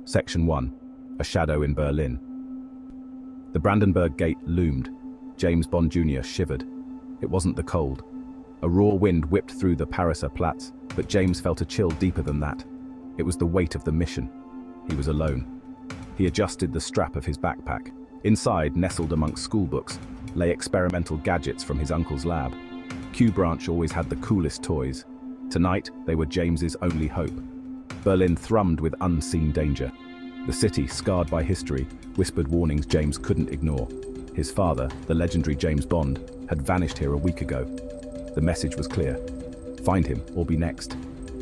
Section 1. A Shadow in Berlin. The Brandenburg Gate loomed. James Bond Jr. shivered. It wasn't the cold. A raw wind whipped through the Pariser Platz, but James felt a chill deeper than that. It was the weight of the mission. He was alone. He adjusted the strap of his backpack. Inside, nestled amongst schoolbooks, lay experimental gadgets from his uncle's lab. Q Branch always had the coolest toys. Tonight, they were James's only hope. Berlin thrummed with unseen danger. The city, scarred by history, whispered warnings James couldn't ignore. His father, the legendary James Bond, had vanished here a week ago. The message was clear. Find him or be next.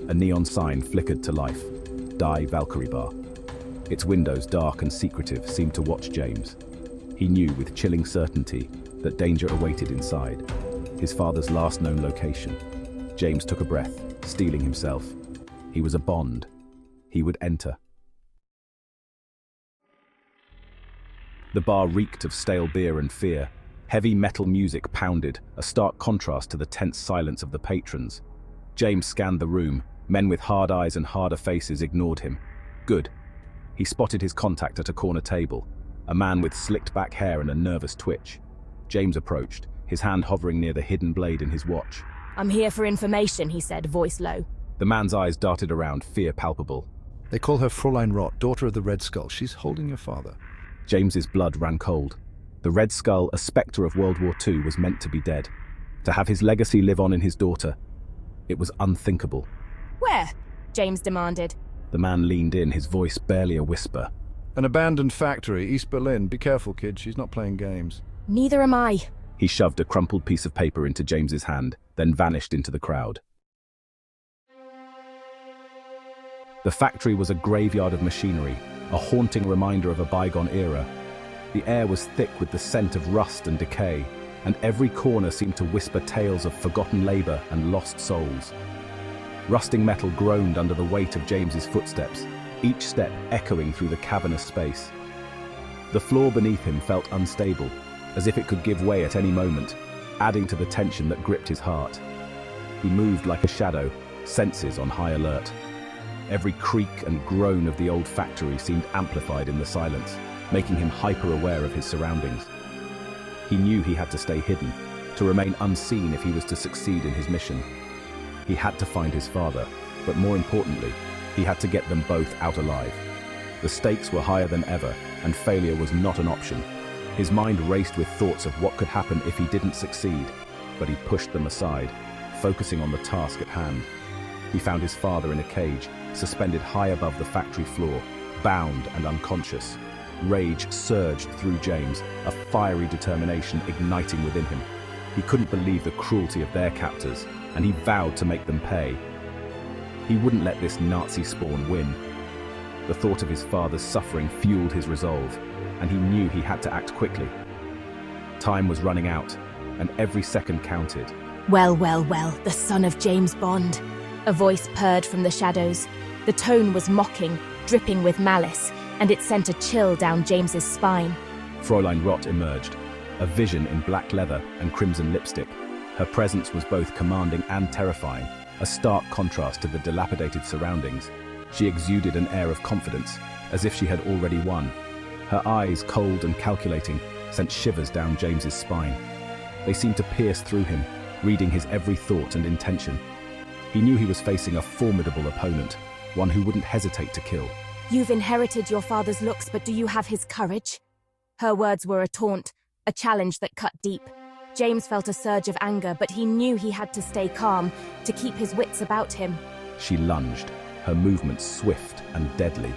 A neon sign flickered to life. Die Valkyrie Bar. Its windows, dark and secretive, seemed to watch James. He knew with chilling certainty that danger awaited inside. His father's last known location. James took a breath, steeling himself. He was a Bond. He would enter. The bar reeked of stale beer and fear. Heavy metal music pounded, a stark contrast to the tense silence of the patrons. James scanned the room. Men with hard eyes and harder faces ignored him. Good. He spotted his contact at a corner table, a man with slicked back hair and a nervous twitch. James approached, his hand hovering near the hidden blade in his watch. "I'm here for information," he said, voice low. The man's eyes darted around, fear palpable. They call her Fräulein Rott, daughter of the Red Skull. She's holding your father. James's blood ran cold. The Red Skull, a spectre of World War II, was meant to be dead. To have his legacy live on in his daughter, it was unthinkable. "Where?" James demanded. The man leaned in, his voice barely a whisper. An abandoned factory, East Berlin. Be careful, kid. She's not playing games. "Neither am I." He shoved a crumpled piece of paper into James's hand, then vanished into the crowd. The factory was a graveyard of machinery, a haunting reminder of a bygone era. The air was thick with the scent of rust and decay, and every corner seemed to whisper tales of forgotten labor and lost souls. Rusting metal groaned under the weight of James's footsteps, each step echoing through the cavernous space. The floor beneath him felt unstable, as if it could give way at any moment, adding to the tension that gripped his heart. He moved like a shadow, senses on high alert. Every creak and groan of the old factory seemed amplified in the silence, making him hyper-aware of his surroundings. He knew he had to stay hidden, to remain unseen if he was to succeed in his mission. He had to find his father, but more importantly, he had to get them both out alive. The stakes were higher than ever, and failure was not an option. His mind raced with thoughts of what could happen if he didn't succeed, but he pushed them aside, focusing on the task at hand. He found his father in a cage, suspended high above the factory floor, bound and unconscious. Rage surged through James, a fiery determination igniting within him. He couldn't believe the cruelty of their captors, and he vowed to make them pay. He wouldn't let this Nazi spawn win. The thought of his father's suffering fueled his resolve, and he knew he had to act quickly. Time was running out, and every second counted. Well, well, well, the son of James Bond. A voice purred from the shadows. The tone was mocking, dripping with malice, and it sent a chill down James's spine. Fräulein Rott emerged, a vision in black leather and crimson lipstick. Her presence was both commanding and terrifying, a stark contrast to the dilapidated surroundings. She exuded an air of confidence, as if she had already won. Her eyes, cold and calculating, sent shivers down James's spine. They seemed to pierce through him, reading his every thought and intention. He knew he was facing a formidable opponent, one who wouldn't hesitate to kill. "You've inherited your father's looks, but do you have his courage?" Her words were a taunt, a challenge that cut deep. James felt a surge of anger, but he knew he had to stay calm, to keep his wits about him. She lunged, her movements swift and deadly.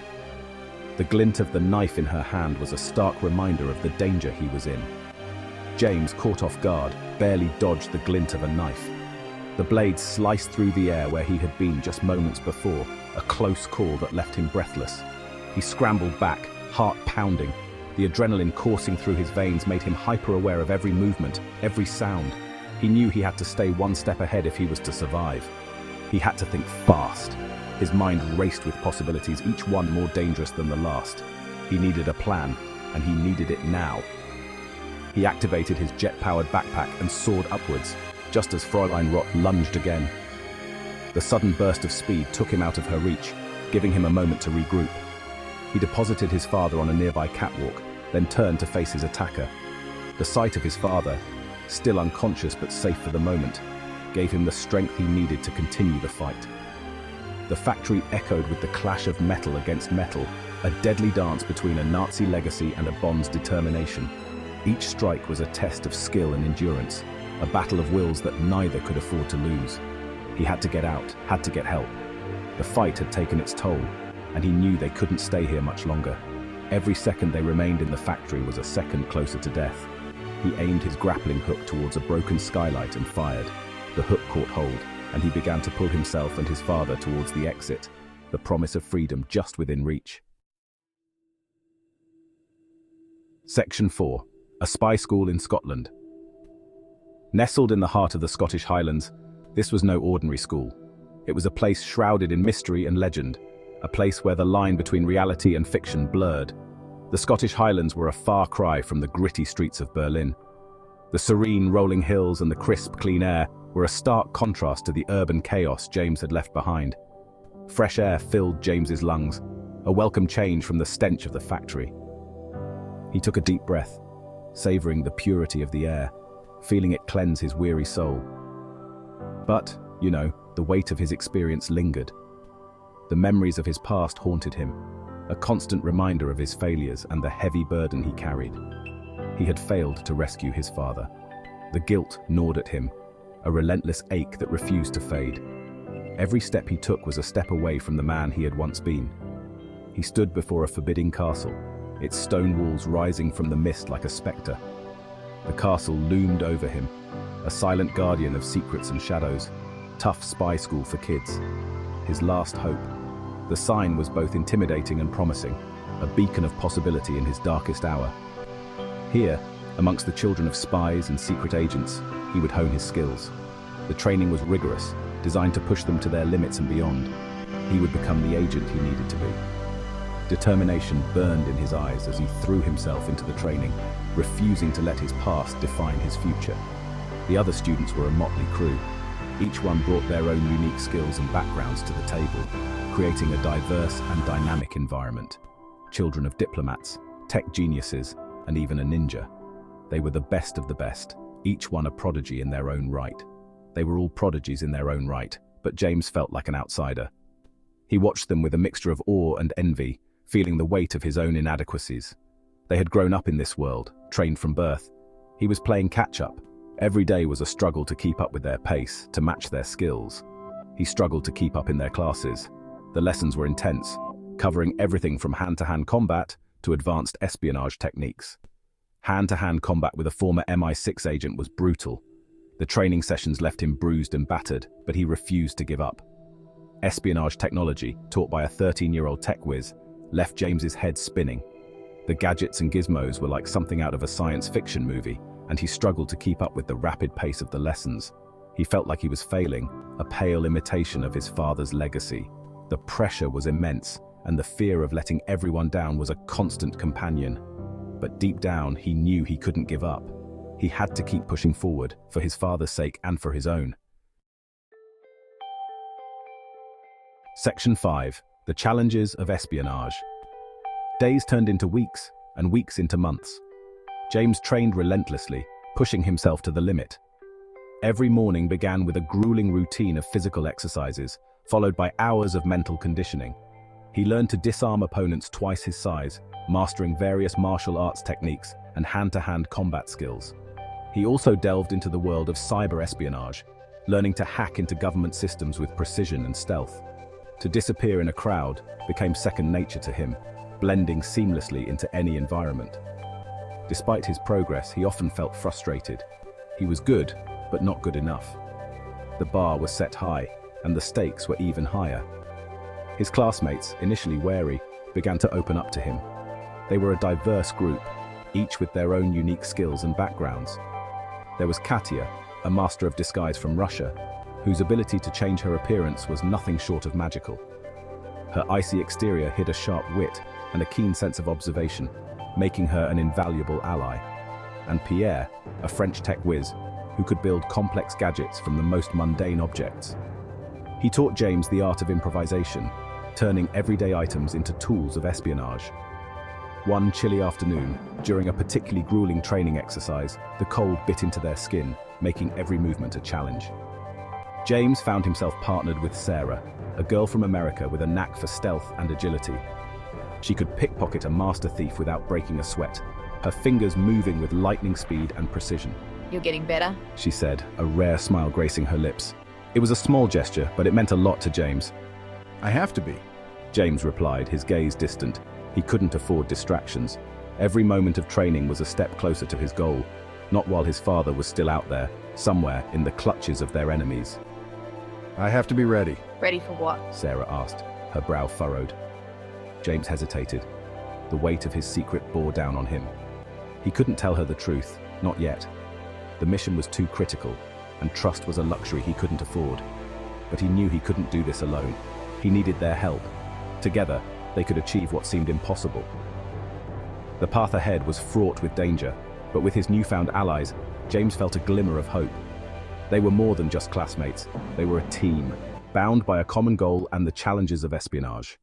The glint of the knife in her hand was a stark reminder of the danger he was in. James, caught off guard, barely dodged the glint of a knife. The blade sliced through the air where he had been just moments before, a close call that left him breathless. He scrambled back, heart pounding. The adrenaline coursing through his veins made him hyper-aware of every movement, every sound. He knew he had to stay one step ahead if he was to survive. He had to think fast. His mind raced with possibilities, each one more dangerous than the last. He needed a plan, and he needed it now. He activated his jet-powered backpack and soared upwards, just as Fräulein Rott lunged again. The sudden burst of speed took him out of her reach, giving him a moment to regroup. He deposited his father on a nearby catwalk, then turned to face his attacker. The sight of his father, still unconscious but safe for the moment, gave him the strength he needed to continue the fight. The factory echoed with the clash of metal against metal, a deadly dance between a Nazi legacy and a Bond's determination. Each strike was a test of skill and endurance, a battle of wills that neither could afford to lose. He had to get out, had to get help. The fight had taken its toll, and he knew they couldn't stay here much longer. Every second they remained in the factory was a second closer to death. He aimed his grappling hook towards a broken skylight and fired. The hook caught hold, and he began to pull himself and his father towards the exit, the promise of freedom just within reach. Section 4. A spy school in Scotland. Nestled in the heart of the Scottish Highlands, this was no ordinary school. It was a place shrouded in mystery and legend, a place where the line between reality and fiction blurred. The Scottish Highlands were a far cry from the gritty streets of Berlin. The serene, rolling hills and the crisp, clean air were a stark contrast to the urban chaos James had left behind. Fresh air filled James's lungs, a welcome change from the stench of the factory. He took a deep breath, savoring the purity of the air, feeling it cleanse his weary soul. But, the weight of his experience lingered. The memories of his past haunted him, a constant reminder of his failures and the heavy burden he carried. He had failed to rescue his father. The guilt gnawed at him, a relentless ache that refused to fade. Every step he took was a step away from the man he had once been. He stood before a forbidding castle, its stone walls rising from the mist like a spectre. The castle loomed over him, a silent guardian of secrets and shadows, tough spy school for kids. His last hope. The sign was both intimidating and promising, a beacon of possibility in his darkest hour. Here, amongst the children of spies and secret agents, he would hone his skills. The training was rigorous, designed to push them to their limits and beyond. He would become the agent he needed to be. Determination burned in his eyes as he threw himself into the training, refusing to let his past define his future. The other students were a motley crew. Each one brought their own unique skills and backgrounds to the table, creating a diverse and dynamic environment. Children of diplomats, tech geniuses, and even a ninja. They were the best of the best, each one a prodigy in their own right. They were all prodigies in their own right, but James felt like an outsider. He watched them with a mixture of awe and envy, feeling the weight of his own inadequacies. They had grown up in this world, trained from birth. He was playing catch-up. Every day was a struggle to keep up with their pace, to match their skills. He struggled to keep up in their classes. The lessons were intense, covering everything from hand-to-hand combat to advanced espionage techniques. Hand-to-hand combat with a former MI6 agent was brutal. The training sessions left him bruised and battered, but he refused to give up. Espionage technology, taught by a 13-year-old tech whiz, left James's head spinning. The gadgets and gizmos were like something out of a science fiction movie, and he struggled to keep up with the rapid pace of the lessons. He felt like he was failing, a pale imitation of his father's legacy. The pressure was immense, and the fear of letting everyone down was a constant companion. But deep down, he knew he couldn't give up. He had to keep pushing forward, for his father's sake and for his own. Section 5. The Challenges of Espionage. Days turned into weeks, and weeks into months. James trained relentlessly, pushing himself to the limit. Every morning began with a grueling routine of physical exercises, followed by hours of mental conditioning. He learned to disarm opponents twice his size, mastering various martial arts techniques and hand-to-hand combat skills. He also delved into the world of cyber espionage, learning to hack into government systems with precision and stealth. To disappear in a crowd became second nature to him, blending seamlessly into any environment. Despite his progress, he often felt frustrated. He was good, but not good enough. The bar was set high, and the stakes were even higher. His classmates, initially wary, began to open up to him. They were a diverse group, each with their own unique skills and backgrounds. There was Katia, a master of disguise from Russia, whose ability to change her appearance was nothing short of magical. Her icy exterior hid a sharp wit and a keen sense of observation, making her an invaluable ally. And Pierre, a French tech whiz, who could build complex gadgets from the most mundane objects. He taught James the art of improvisation, turning everyday items into tools of espionage. One chilly afternoon, during a particularly grueling training exercise, the cold bit into their skin, making every movement a challenge. James found himself partnered with Sarah, a girl from America with a knack for stealth and agility. She could pickpocket a master thief without breaking a sweat, her fingers moving with lightning speed and precision. You're getting better. She said, a rare smile gracing her lips. It was a small gesture, but it meant a lot to James. I have to be. James replied, his gaze distant. He couldn't afford distractions. Every moment of training was a step closer to his goal, not while his father was still out there, somewhere in the clutches of their enemies. I have to be ready. Ready for what? Sarah asked, her brow furrowed. James hesitated. The weight of his secret bore down on him. He couldn't tell her the truth, not yet. The mission was too critical, and trust was a luxury he couldn't afford. But he knew he couldn't do this alone. He needed their help. Together, they could achieve what seemed impossible. The path ahead was fraught with danger, but with his newfound allies, James felt a glimmer of hope. They were more than just classmates. They were a team, bound by a common goal and the challenges of espionage.